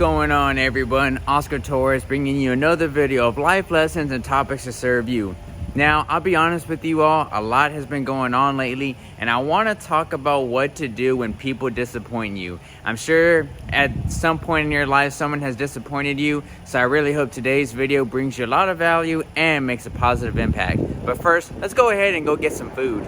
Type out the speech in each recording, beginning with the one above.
going on, everyone? Oscar Torres bringing you another video of life lessons and topics to serve you. Now, I'll be honest with you all, a lot has been going on lately, and I want to talk about what to do when people disappoint you. I'm sure at some point in your life someone has disappointed you, so I really hope today's video brings you a lot of value and makes a positive impact. But first, let's go ahead and go get some food.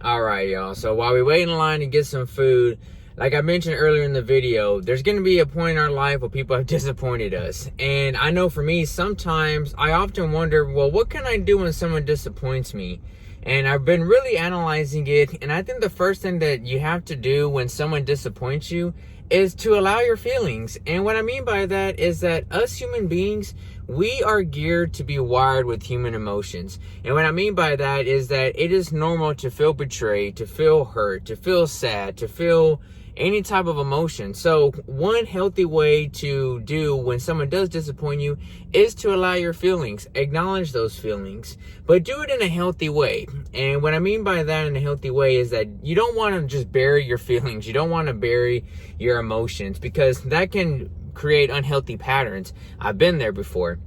Alright, y'all, so while we wait in line to get some food, like I mentioned earlier in the video, there's going to be a point in our life where people have disappointed us. And I know for me, sometimes I often wonder, well, what can I do when someone disappoints me? And I've been really analyzing it. And I think the first thing that you have to do when someone disappoints you is to allow your feelings. And what I mean by that is that us human beings, we are geared to be wired with human emotions. And what I mean by that is that it is normal to feel betrayed, to feel hurt, to feel sad, to feel any type of emotion. So one healthy way to do when someone does disappoint you is to allow your feelings, acknowledge those feelings, but do it in a healthy way. And what I mean by that in a healthy way is that you don't want to just bury your feelings. You don't want to bury your emotions, because that can create unhealthy patterns. I've been there before.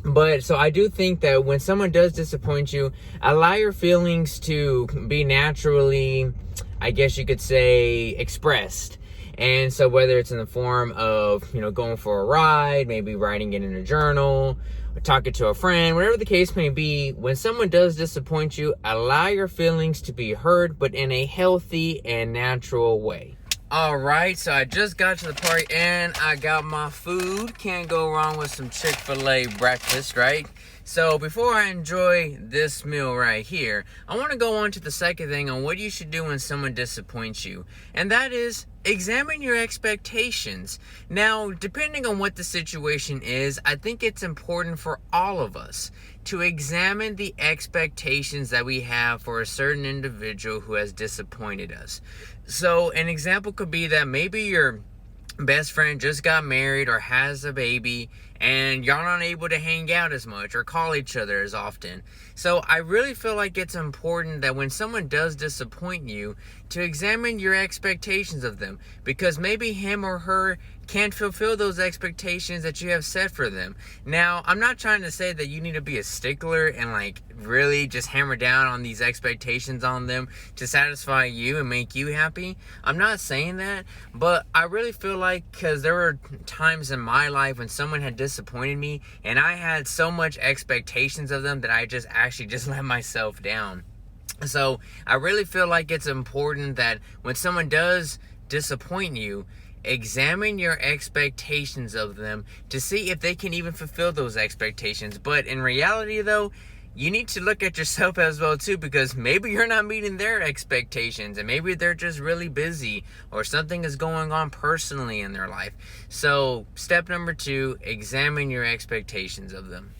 But so I do think that when someone does disappoint you, allow your feelings to be naturally, I guess you could say, expressed. And so whether it's in the form of, going for a ride, maybe writing it in a journal, or talking to a friend, whatever the case may be, when someone does disappoint you, allow your feelings to be heard, but in a healthy and natural way. Alright, so I just got to the party and I got my food. Can't go wrong with some Chick-fil-A breakfast, right? So before I enjoy this meal right here, I want to go on to the second thing on what you should do when someone disappoints you. And that is, examine your expectations. Now, depending on what the situation is, I think it's important for all of us to examine the expectations that we have for a certain individual who has disappointed us. So an example could be that maybe your best friend just got married or has a baby and y'all not able to hang out as much or call each other as often. So I really feel like it's important that when someone does disappoint you, to examine your expectations of them, because maybe him or her can't fulfill those expectations that you have set for them. Now, I'm not trying to say that you need to be a stickler and really just hammer down on these expectations on them to satisfy you and make you happy. I'm not saying that, but I really feel like, because there were times in my life when someone had disappointed me and I had so much expectations of them that I just let myself down. So I really feel like it's important that when someone does disappoint you, examine your expectations of them to see if they can even fulfill those expectations. But in reality though, you need to look at yourself as well too, because maybe you're not meeting their expectations and maybe they're just really busy or something is going on personally in their life. So step number 2, examine your expectations of them.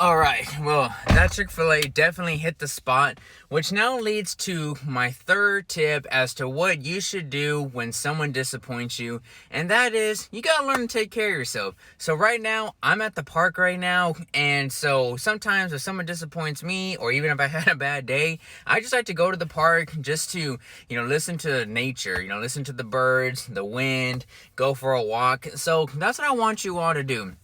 Alright, well, that Chick-fil-A definitely hit the spot, which now leads to my third tip as to what you should do when someone disappoints you, and that is, you gotta learn to take care of yourself. So right now, I'm at the park right now, and so sometimes if someone disappoints me, or even if I had a bad day, I just like to go to the park just to, listen to nature, listen to the birds, the wind, go for a walk. So that's what I want you all to do.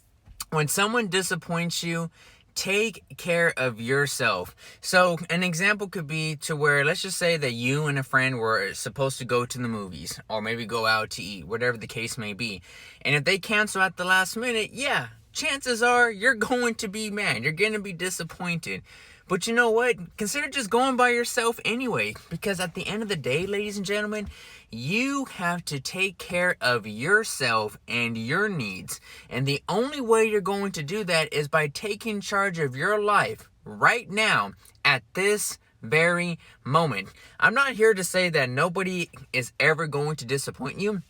When someone disappoints you, take care of yourself. So an example could be to where, let's just say that you and a friend were supposed to go to the movies or maybe go out to eat, whatever the case may be. And if they cancel at the last minute, yeah, chances are you're going to be mad. You're going to be disappointed. But you know what? Consider just going by yourself anyway, because at the end of the day, ladies and gentlemen, you have to take care of yourself and your needs. And the only way you're going to do that is by taking charge of your life right now at this very moment. I'm not here to say that nobody is ever going to disappoint you.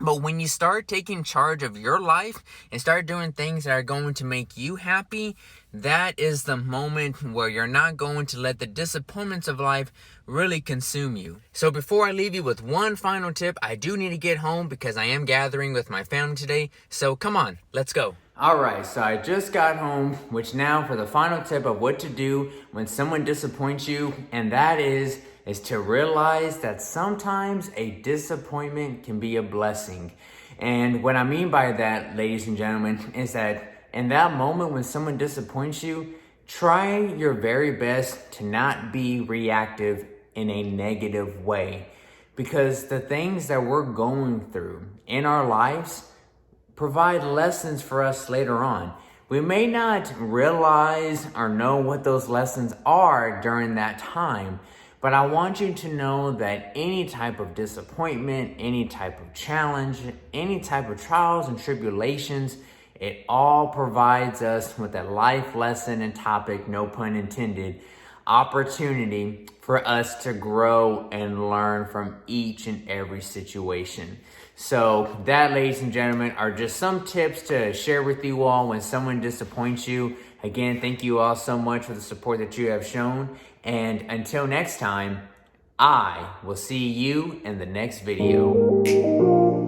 But when you start taking charge of your life and start doing things that are going to make you happy, that is the moment where you're not going to let the disappointments of life really consume you. So before I leave you with one final tip, I do need to get home because I am gathering with my family today. So come on, let's go. Alright, so I just got home, which now for the final tip of what to do when someone disappoints you, and that is is to realize that sometimes a disappointment can be a blessing. And what I mean by that, ladies and gentlemen, is that in that moment when someone disappoints you, try your very best to not be reactive in a negative way. Because the things that we're going through in our lives provide lessons for us later on. We may not realize or know what those lessons are during that time, but I want you to know that any type of disappointment, any type of challenge, any type of trials and tribulations, it all provides us with a life lesson and topic, no pun intended, opportunity for us to grow and learn from each and every situation. So that, ladies and gentlemen, are just some tips to share with you all when someone disappoints you. Again, thank you all so much for the support that you have shown. And until next time, I will see you in the next video.